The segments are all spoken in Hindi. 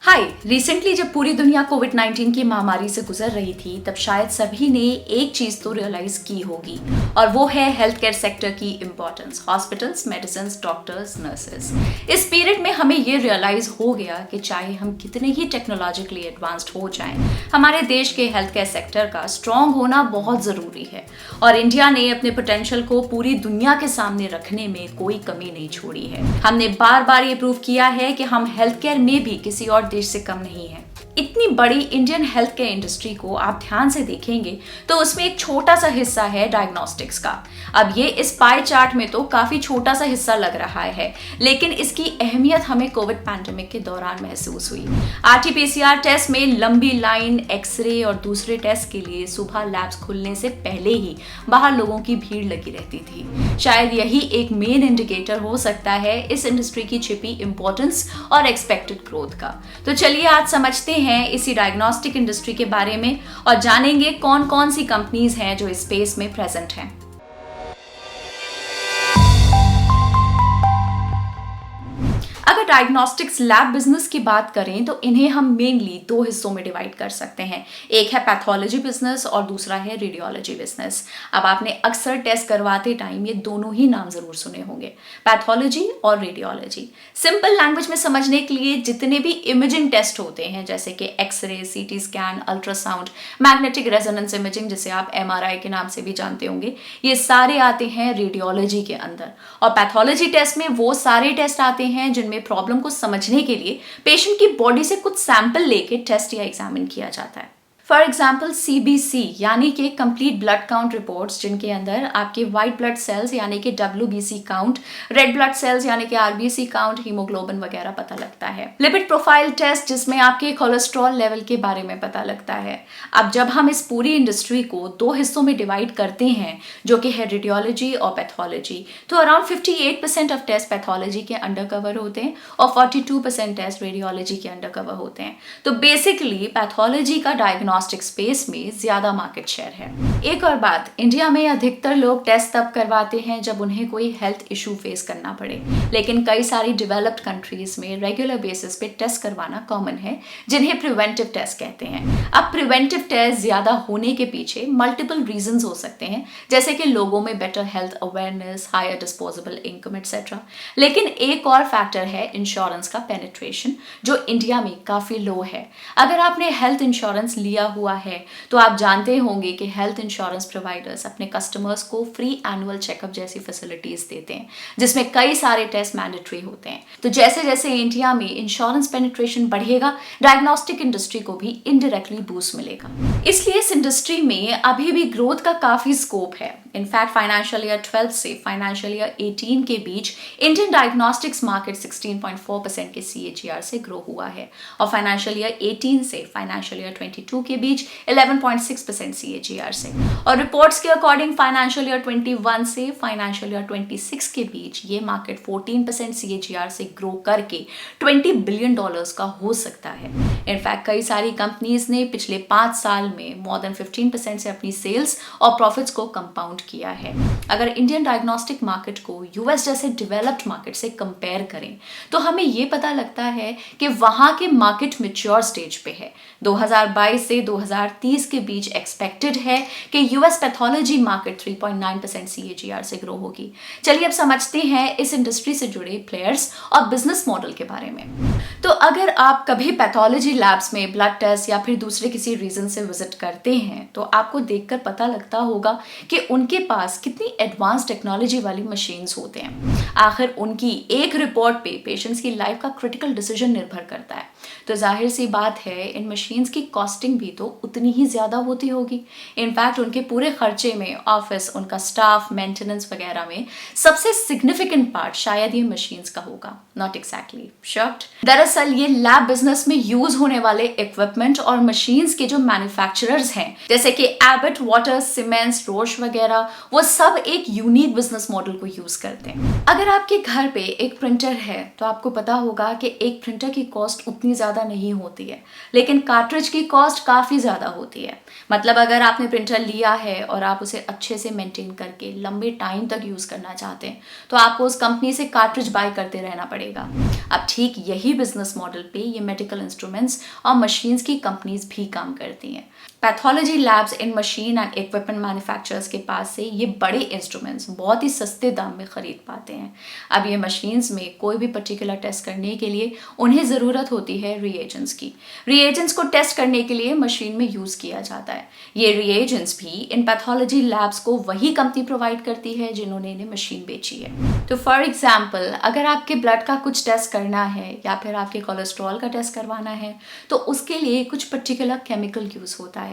हाय। रिसेंटली जब पूरी दुनिया कोविड-19 की महामारी से गुजर रही थी तब शायद सभी ने एक चीज तो रियलाइज की होगी और वो है हेल्थ केयर सेक्टर की importance. Hospitals, medicine, doctors, nurses. इस पीरियड में हमें ये रियलाइज हो गया कि चाहे हम कितने ही टेक्नोलॉजिकली एडवांस्ड हो जाएं, हमारे देश के हेल्थ केयर सेक्टर का स्ट्रॉन्ग होना बहुत जरूरी है और इंडिया ने अपने पोटेंशियल को पूरी दुनिया के सामने रखने में कोई कमी नहीं छोड़ी है। हमने बार बार ये प्रूव किया है कि हम हेल्थ केयर में भी किसी और देश से कम नहीं है। इतनी बड़ी इंडियन हेल्थ केयर इंडस्ट्री को आप ध्यान से देखेंगे तो उसमें एक छोटा सा हिस्सा है डायग्नोस्टिक्स का। अब ये इस पाई चार्ट में तो काफी छोटा सा हिस्सा लग रहा है, लेकिन इसकी अहमियत हमें कोविड पैंडेमिक के दौरान महसूस हुई। आरटी-पीसीआर टेस्ट में लंबी लाइन, एक्सरे और दूसरे टेस्ट के लिए सुबह लैब्स खुलने से पहले ही बाहर लोगों की भीड़ लगी रहती थी। शायद यही एक मेन इंडिकेटर हो सकता है इस इंडस्ट्री की छिपी इंपॉर्टेंस और एक्सपेक्टेड ग्रोथ का। तो चलिए आज समझते हैं इसी डायग्नोस्टिक इंडस्ट्री के बारे में और जानेंगे कौन कौन सी कंपनीज हैं जो इस स्पेस में प्रेजेंट हैं। अगर डायग्नोस्टिक्स लैब बिजनेस की बात करें तो इन्हें हम मेनली दो हिस्सों में डिवाइड कर सकते हैं। एक है पैथोलॉजी बिजनेस और दूसरा है रेडियोलॉजी बिजनेस। अब आपने अक्सर टेस्ट करवाते टाइम ये दोनों ही नाम जरूर सुने होंगे, पैथोलॉजी और रेडियोलॉजी। सिंपल लैंग्वेज में समझने के लिए जितने भी इमेजिंग टेस्ट होते हैं जैसे कि x ray, CT scan, ultrasound, magnetic resonance imaging जिसे आप एमआरआई के नाम से भी जानते होंगे, ये सारे आते हैं रेडियोलॉजी के अंदर। और पैथोलॉजी टेस्ट में वो सारे टेस्ट आते हैं जिनमें प्रॉब्लम को समझने के लिए पेशेंट की बॉडी से कुछ सैंपल लेके टेस्ट या एग्जामिन किया जाता है। फॉर एग्जाम्पल CBC यानी कि कंप्लीट ब्लड काउंट रिपोर्ट्स, जिनके अंदर आपके व्हाइट ब्लड सेल्स यानी कि WBC count, red blood cells यानी कि RBC काउंट, हीमोग्लोबिन वगैरह पता लगता है। लिपिड प्रोफाइल टेस्ट जिसमें आपके कोलेस्ट्रॉल लेवल के बारे में पता लगता है। अब जब हम इस पूरी इंडस्ट्री को दो हिस्सों में डिवाइड करते हैं जो कि है रेडियोलॉजी और पैथोलॉजी, तो अराउंड 58% ऑफ टेस्ट पैथोलॉजी के अंडर कवर होते हैं और 42% टेस्ट रेडियोलॉजी के अंडर कवर होते हैं। तो बेसिकली पैथोलॉजी का डायग्नोस्टिक स्पेस में ज्यादा मार्केट शेयर है। एक और बात, इंडिया में अधिकतर लोग टेस्ट तब करवाते हैं जब उन्हें कोई हेल्थ इशू फेस करना पड़े, लेकिन कई सारी डेवलप्ड कंट्रीज में रेगुलर बेसिस पे टेस्ट करवाना कॉमन है, जिन्हें प्रिवेंटिव टेस्ट कहते हैं। अब प्रिवेंटिव टेस्ट ज्यादा होने के पीछे मल्टीपल रीजंस हो सकते हैं, जैसे कि लोगों में better health awareness, higher disposable income etcetera. लेकिन एक और फैक्टर है इंश्योरेंस का पेनिट्रेशन, जो इंडिया में काफी लो है। अगर आपने हेल्थ इंश्योरेंस लिया हुआ है तो आप जानते होंगे कि हेल्थ इंश्योरेंस प्रोवाइडर्स अपने कस्टमर्स को फ्री एनुअल चेकअप जैसी फैसिलिटीज देते हैं, जिसमें कई सारे टेस्ट मैंडेटरी होते हैं। तो जैसे जैसे इंडिया में इंश्योरेंस पेनिट्रेशन बढ़ेगा, डायग्नोस्टिक इंडस्ट्री को भी इनडायरेक्टली बूस्ट मिलेगा। इसलिए इस इंडस्ट्री में अभी भी ग्रोथ का काफी स्कोप है। इनफैक्ट फाइनेंशियल ईयर 12 से फाइनेंशियल ईयर 18 के बीच इंडियन डायग्नोस्टिक्स मार्केट 16.4% के CAGR से ग्रो हुआ है और फाइनेंशियल ईयर 18 से फाइनेंशियल ईयर 22 के बीच 11.6% CAGR से। और रिपोर्ट्स के अकॉर्डिंग फाइनेंशियल ईयर 21 से फाइनेंशियल ईयर 26 के बीच ये मार्केट 14% CAGR से ग्रो करके $20 बिलियन का हो सकता है। इनफैक्ट कई सारी कंपनीज ने पिछले 5 साल में मोर देन 15% से अपनी सेल्स और प्रॉफिट्स को कंपाउंड किया है। अगर इंडियन डायग्नोस्टिक मार्केट को US जैसे डेवलप्ड मार्केट से कंपेयर करें तो हमें यह पता लगता है कि वहां के मार्केट मैच्योर स्टेज पे है। 2022 से 2030 के बीच एक्सपेक्टेड है कि US पैथोलॉजी मार्केट 3.9% CAGR से ग्रो होगी। चलिए अब समझते हैं इस इंडस्ट्री से जुड़े प्लेयर्स और बिजनेस मॉडल के बारे में। तो अगर आप कभी पैथोलॉजी लैब्स में ब्लड टेस्ट या फिर दूसरे किसी रीजन से विजिट करते हैं तो आपको देखकर पता लगता होगा कि उनके पास कितनी एडवांस टेक्नोलॉजी वाली मशीन्स होते हैं। आखिर उनकी एक रिपोर्ट पे पेशेंट्स की लाइफ का क्रिटिकल डिसीजन निर्भर करता है। तो जाहिर सी बात है इन मशीन्स की कॉस्टिंग भी तो उतनी ही ज्यादा होती होगी। इनफैक्ट उनके पूरे खर्चे में ऑफिस, उनका स्टाफ, मेंटेनेंस वगैरह में सबसे सिग्निफिकेंट पार्ट शायद ये मशीन्स का होगा। Not exactly shocked. दरअसल ये लैब बिजनेस में यूज होने वाले इक्विपमेंट और मशीन्स के जो मैन्युफैक्चरर्स हैं जैसे कि एबट, वाटर, सीमेंस, रोश वगैरह, वो सब एक यूनिक बिजनेस मॉडल को यूज करते हैं। अगर आपके घर पे एक प्रिंटर है तो आपको पता होगा कि एक प्रिंटर की कॉस्ट उतनी ज़्यादा नहीं होती है, लेकिन कार्ट्रिज की कॉस्ट काफ़ी ज़्यादा होती है। मतलब अगर आपने प्रिंटर लिया है और आप उसे अच्छे से मेंटेन करके लंबे टाइम तक यूज़ करना चाहते हैं तो आपको उस कंपनी से कार्ट्रिज बाय करते रहना पड़ेगा। अब ठीक यही बिजनेस मॉडल पे ये मेडिकल इंस्ट्रूमेंट्स और मशीन्स की कंपनीज भी काम करती हैं। Pathology labs in machine and equipment manufacturers के पास से ये बड़े इंस्ट्रूमेंट्स बहुत ही सस्ते दाम में खरीद पाते हैं। अब ये मशीन्स में कोई भी पर्टिकुलर टेस्ट करने के लिए उन्हें ज़रूरत होती है रिएजेंट्स की। रिएजेंट्स को टेस्ट करने के लिए मशीन में यूज़ किया जाता है। ये रिएजेंट्स भी इन पैथोलॉजी लैब्स को वही कंपनी प्रोवाइड करती है जिन्होंने इन्हें मशीन बेची है। तो फॉर एग्जाम्पल अगर आपके ब्लड का कुछ टेस्ट करना है या फिर आपके कोलेस्ट्रॉल का टेस्ट करवाना है तो उसके लिए कुछ पर्टिकुलर केमिकल यूज़ होता है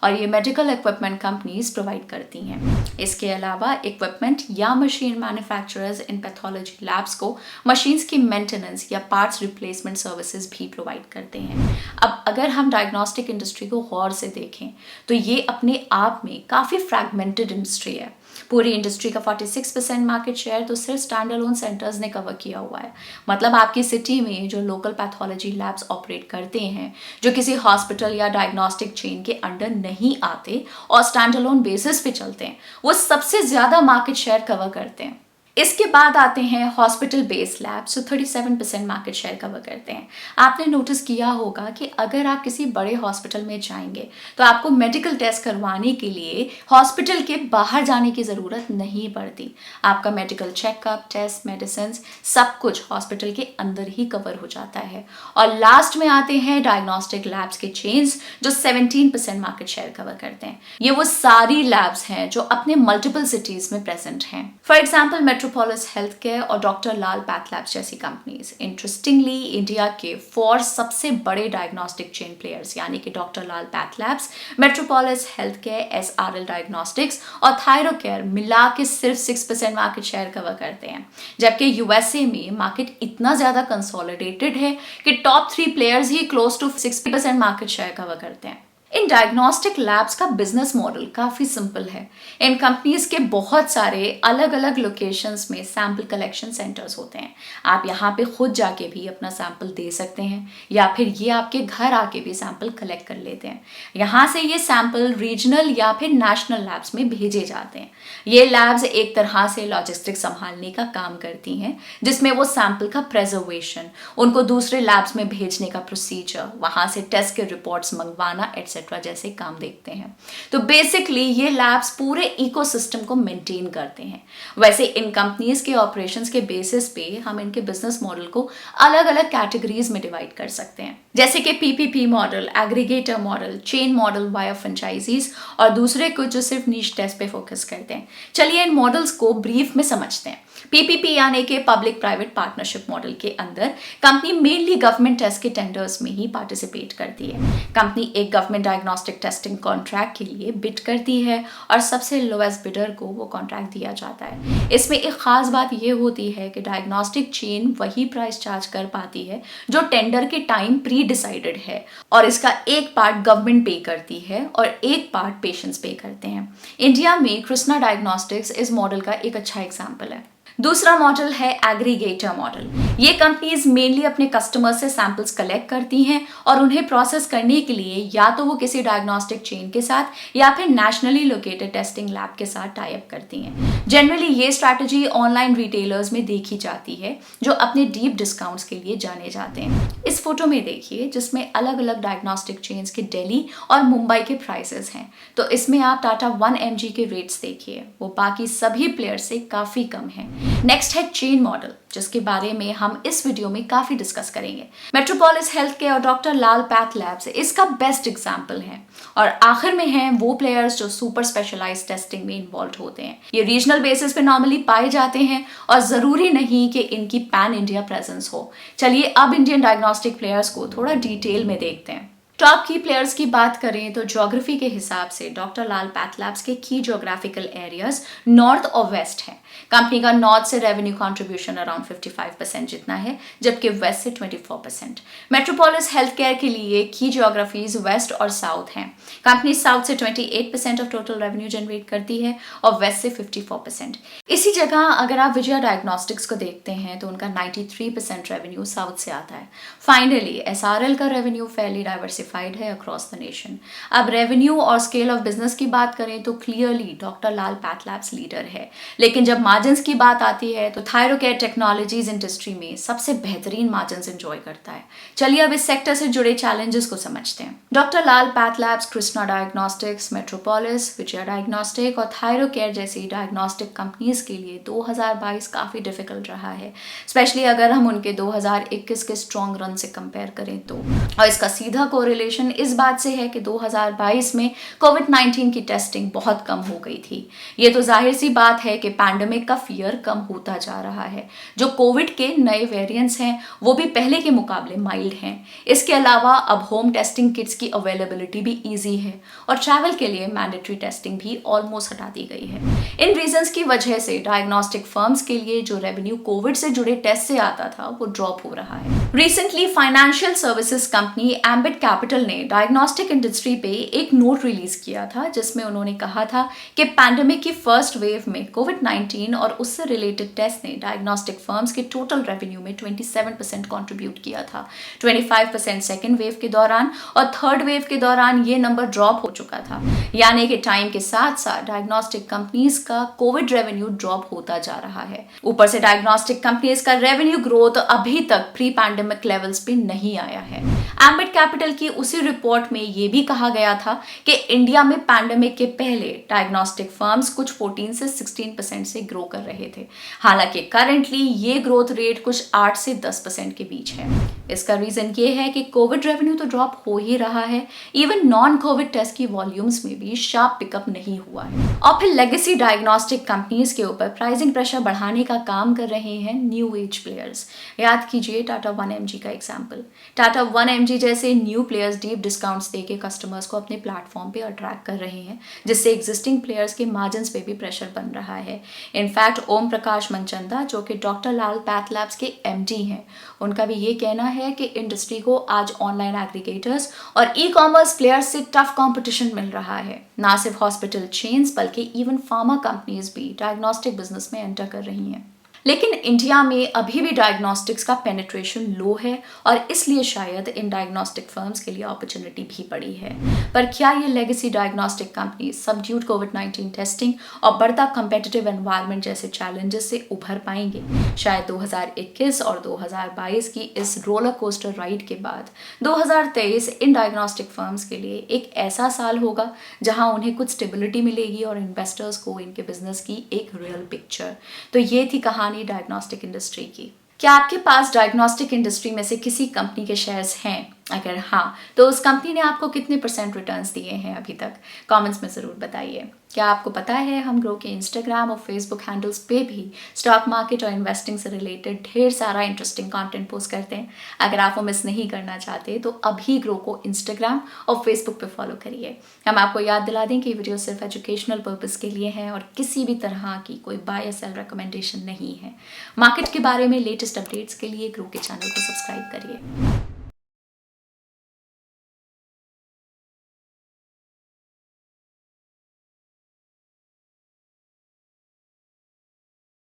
और ये मेडिकल इक्विपमेंट कंपनीज प्रोवाइड करती हैं। इसके अलावा इक्विपमेंट या मशीन मैन्युफैक्चरर्स इन पैथोलॉजी लैब्स को मशीन्स की मेंटेनेंस या पार्ट्स रिप्लेसमेंट सर्विसेज भी प्रोवाइड करते हैं। अब अगर हम डायग्नोस्टिक इंडस्ट्री को गौर से देखें तो ये अपने आप में काफ़ी फ्रैगमेंटेड इंडस्ट्री है। पूरी इंडस्ट्री का 46% मार्केट शेयर तो सिर्फ स्टैंड अलोन सेंटर्स ने कवर किया हुआ है। मतलब आपकी सिटी में जो लोकल पैथोलॉजी लैब्स ऑपरेट करते हैं, जो किसी हॉस्पिटल या डायग्नोस्टिक चेन के अंडर नहीं आते और स्टैंड अलोन बेसिस पे चलते हैं, वो सबसे ज़्यादा मार्केट शेयर कवर करते हैं। इसके बाद आते हैं हॉस्पिटल बेस्ड लैब्स जो 37% मार्केट शेयर कवर करते हैं। आपने नोटिस किया होगा कि अगर आप किसी बड़े हॉस्पिटल में जाएंगे तो आपको मेडिकल टेस्ट करवाने के लिए हॉस्पिटल के बाहर जाने की ज़रूरत नहीं पड़ती। आपका मेडिकल चेकअप, टेस्ट, मेडिसिन सब कुछ हॉस्पिटल के अंदर ही कवर हो जाता है। और लास्ट में आते हैं डायग्नोस्टिक लैब्स के चेन्स जो 17% मार्केट शेयर कवर करते हैं। ये वो सारी लैब्स हैं जो अपने मल्टीपल सिटीज़ में प्रेजेंट हैं। For example Metropolis health care और डॉक्टर लाल पैथ लैब्स जैसी कंपनीज। इंटरेस्टिंगली इंडिया के 4 सबसे बड़े डायग्नोस्टिक चेन प्लेयर्स यानी कि doctor Lal path labs, Metropolis health care, SRL diagnostics और थायरोकेयर मिला के सिर्फ 6% मार्केट शेयर कवर करते हैं। जबकि USA में मार्केट इतना ज्यादा कंसोलिडेटेड है कि टॉप 3 प्लेयर्स ही close to 60% market share cover करते हैं। इन डायग्नोस्टिक लैब्स का बिजनेस मॉडल काफ़ी सिंपल है। इन कंपनीज के बहुत सारे अलग अलग लोकेशंस में सैंपल कलेक्शन सेंटर्स होते हैं। आप यहाँ पे खुद जाके भी अपना सैंपल दे सकते हैं या फिर ये आपके घर आके भी सैंपल कलेक्ट कर लेते हैं। यहाँ से ये सैंपल रीजनल या फिर नेशनल लैब्स में भेजे जाते हैं। ये लैब्स एक तरह से लॉजिस्टिक्स संभालने का काम करती हैं, जिसमें वो सैंपल का प्रेजर्वेशन, उनको दूसरे लैब्स में भेजने का प्रोसीजर, वहाँ से टेस्ट के रिपोर्ट्स मंगवाना एटसेट्रा जैसे काम देखते हैं। तो बेसिकली ये लैब्स पूरे इकोसिस्टम को मेंटेन करते हैं। वैसे इन कंपनीज के ऑपरेशंस के बेसिस पे हम इनके बिजनेस मॉडल को अलग अलग कैटेगरीज में डिवाइड कर सकते हैं, जैसे कि PPP model, aggregator model, chain model via franchises और दूसरे कुछ जो सिर्फ नीश टेस्ट पे फोकस करते हैं। चलिए इन मॉडल्स को ब्रीफ में समझते हैं। PPP यानी कि पब्लिक प्राइवेट पार्टनरशिप मॉडल के अंदर कंपनी मेनली गवर्नमेंट टेस्ट के टेंडर्स में ही पार्टिसिपेट करती है। कंपनी एक गवर्नमेंट डायग्नोस्टिक टेस्टिंग कॉन्ट्रैक्ट के लिए बिड करती है और सबसे लोएस्ट बिडर को वो कॉन्ट्रैक्ट दिया जाता है। इसमें एक खास बात ये होती है कि डायग्नोस्टिक चेन वही प्राइस चार्ज कर पाती है जो टेंडर के टाइम प्री डिसाइडेड है, और इसका एक पार्ट गवर्नमेंट पे करती है और एक पार्ट पेशेंट्स पे करते हैं। इंडिया में कृष्णा डायग्नोस्टिक्स इस मॉडल का एक अच्छा एग्जाम्पल है। दूसरा मॉडल है एग्रीगेटर मॉडल। ये कंपनीज मेनली अपने कस्टमर्स से सैंपल्स कलेक्ट करती हैं और उन्हें प्रोसेस करने के लिए या तो वो किसी डायग्नोस्टिक चेन के साथ या फिर नेशनली लोकेटेड टेस्टिंग लैब के साथ टाई अप करती हैं। जनरली ये स्ट्रैटेजी ऑनलाइन रिटेलर्स में देखी जाती है जो अपने डीप डिस्काउंट्स के लिए जाने जाते हैं। इस फोटो में देखिए जिसमें अलग अलग डायग्नोस्टिक चेन्स के दिल्ली और मुंबई के प्राइसेस हैं। तो इसमें आप टाटा 1mg के रेट्स देखिए, वो बाकी सभी प्लेयर से काफ़ी कम है। नेक्स्ट है चेन मॉडल, जिसके बारे में हम इस वीडियो में काफी डिस्कस करेंगे। मेट्रोपोलिस हेल्थ केयर और डॉक्टर लाल पैथ लैब्स इसका बेस्ट एग्जांपल है। और आखिर में हैं वो प्लेयर्स जो सुपर स्पेशलाइज्ड टेस्टिंग में इन्वॉल्व होते हैं। ये रीजनल बेसिस पे नॉर्मली पाए जाते हैं और जरूरी नहीं कि इनकी पैन इंडिया प्रेजेंस हो। चलिए अब इंडियन डायग्नोस्टिक प्लेयर्स को थोड़ा डिटेल में देखते हैं। टॉप की प्लेयर्स की बात करें तो ज्योग्राफी के हिसाब से डॉक्टर लाल पैथ लैब्स के की ज्योग्राफिकल एरियाज नॉर्थ और वेस्ट हैं। कंपनी का नॉर्थ से रेवेन्यू कंट्रीब्यूशन अराउंड 55% जितना है, जबकि वेस्ट से 24%। मेट्रोपोलिस हेल्थ केयर के लिए की ज्योग्राफीज वेस्ट और साउथ हैं। कंपनी साउथ से 28% ऑफ टोटल रेवेन्यू जनरेट करती है और वेस्ट से 54%। इसी जगह अगर आप विजया डायग्नोस्टिक्स को देखते हैं तो उनका 93% रेवेन्यू साउथ से आता है। फाइनली एसआरएल का रेवेन्यू फेयरली डाइवर्सिफाइड है अक्रॉस द नेशन। अब रेवेन्यू और स्केल ऑफ बिजनेस की बात करें तो clearly doctor Lal PathLabs leader है, लेकिन जब मार्जिन्स की बात आती है तो थायरोकेयर टेक्नोलॉजीज इंडस्ट्री में सबसे बेहतरीन मार्जिन्स एंजॉय करता है। चलिए अब इस सेक्टर से जुड़े चैलेंजेस को समझते हैं। Doctor Lal path labs, Krishna diagnostics, Metropolis, Vijaya diagnostic और थायरोकेयर जैसी डायग्नोस्टिक कंपनीज के लिए 2022 काफी डिफिकल्ट रहा है, स्पेशली अगर हम उनके 2021 के स्ट्रॉन्ग रन से कंपेयर करें तो। और इसका सीधा कोरिलेशन इस बात से है कि 2022 में कोविड-19 की टेस्टिंग बहुत कम हो गई थी। ये तो जाहिर सी बात है कि पैंडेमिक का फियर कम होता जा रहा है। जो कोविड के नए वेरिएंट्स हैं वो भी पहले के मुकाबले माइल्ड हैं। इसके अलावा अब होम टेस्टिंग किट्स की अवेलेबिलिटी भी ईजी है और ट्रैवल के लिए मैंडेटरी टेस्टिंग भी ऑलमोस्ट हटा दी गई है। इन रीजंस की वजह से डायग्नोस्टिक फर्म्स के लिए जो रेवेन्यू कोविड से जुड़े टेस्ट से आता था वो ड्रॉप हो रहा है। Recently financial services company ambit capital ने डायग्नोस्टिक इंडस्ट्री पे एक नोट रिलीज किया था जिसमें उन्होंने कहा था कि पैंडेमिक की फर्स्ट वेव में कोविड-19 और उससे रिलेटेड टेस्ट ने डायग्नोस्टिक फर्म्स के टोटल रेवेन्यू में 27% कंट्रीब्यूट किया था, 25% सेकेंड वेव के दौरान और थर्ड वेव के दौरान ये नंबर ड्रॉप हो चुका था। यानी कि टाइम के साथ साथ डायग्नोस्टिक कंपनीज का कोविड रेवेन्यू ड्रॉप होता जा रहा है। ऊपर से डायग्नोस्टिक कंपनीज का रेवेन्यू ग्रोथ अभी तक प्री पैंडेमिक लेवल्स पे नहीं आया है। एम्बिट कैपिटल की उसी रिपोर्ट में ये भी कहा गया था कि इंडिया में पैंडेमिक के पहले डायग्नोस्टिक फर्म्स कुछ 14 से 16% से ग्रो कर रहे थे। हालांकि करंटली ये ग्रोथ रेट कुछ 8 से 10% के बीच है। इसका रीजन ये है कि कोविड रेवेन्यू तो ड्रॉप हो ही रहा है, इवन नॉन कोविड टेस्ट की वॉल्यूम्स में भी शार्प पिकअप नहीं हुआ है। और फिर लेगेसी डायग्नोस्टिक कंपनीज के ऊपर प्राइसिंग प्रेशर बढ़ाने का काम कर रहे हैं न्यू एज प्लेयर्स। याद कीजिए टाटा 1mg का एग्जाम्पल। टाटा 1mg जैसे न्यू प्लेयर्स डीप डिस्काउंट्स देके कस्टमर्स को अपने प्लेटफॉर्म पे अट्रैक्ट कर रहे हैं, जिससे एग्जिस्टिंग प्लेयर्स के मार्जिन्स पे भी प्रेशर बन रहा है। इनफैक्ट ओम प्रकाश मनचंदा जो कि डॉक्टर लाल पैथलैब्स के एमडी हैं, उनका भी ये कहना है कि इंडस्ट्री को आज ऑनलाइन एग्रीगेटर्स और ई कॉमर्स प्लेयर्स से टफ कंपटीशन मिल रहा है। ना सिर्फ हॉस्पिटल चेन्स बल्कि इवन फार्मा कंपनीज भी डायग्नोस्टिक बिजनेस में एंटर कर रही हैं। लेकिन इंडिया में अभी भी डायग्नोस्टिक्स का पेनिट्रेशन लो है और इसलिए शायद इन डायग्नोस्टिक फर्म्स के लिए अपॉर्चुनिटी भी पड़ी है। पर क्या ये लेगेसी डायग्नोस्टिक कंपनी सबड्यूड कोविड-19 टेस्टिंग और बढ़ता कंपेटिटिव एनवायरनमेंट जैसे चैलेंजेस से उभर पाएंगे? शायद 2021 और 2022 की इस रोलर कोस्टर राइड के बाद 2023 इन डायग्नोस्टिक फर्म्स के लिए एक ऐसा साल होगा जहां उन्हें कुछ स्टेबिलिटी मिलेगी और इन्वेस्टर्स को इनके बिजनेस की एक रियल पिक्चर। तो ये थी कहानी डायग्नोस्टिक इंडस्ट्री की। क्या आपके पास डायग्नोस्टिक इंडस्ट्री में से किसी कंपनी के शेयर्स हैं? अगर हाँ, तो उस कंपनी ने आपको कितने % रिटर्न्स दिए हैं अभी तक? कमेंट्स में ज़रूर बताइए। क्या आपको पता है हम ग्रो के इंस्टाग्राम और फेसबुक हैंडल्स पे भी स्टॉक मार्केट और इन्वेस्टिंग से रिलेटेड ढेर सारा इंटरेस्टिंग कंटेंट पोस्ट करते हैं। अगर आप वो मिस नहीं करना चाहते तो अभी ग्रो को इंस्टाग्राम और फेसबुक पे फॉलो करिए। हम आपको याद दिला दें कि वीडियो सिर्फ एजुकेशनल पर्पस के लिए है और किसी भी तरह की कोई बाय या सेल रिकमेंडेशन नहीं है। मार्केट के बारे में लेटेस्ट अपडेट्स के लिए ग्रो के चैनल को सब्सक्राइब करिए।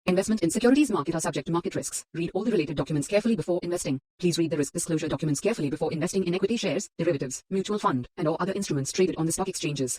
Investment in securities market are subject to market risks. Read all the related documents carefully before investing. Please read the risk disclosure documents carefully before investing in equity shares, derivatives, mutual fund, and or other instruments traded on the stock exchanges.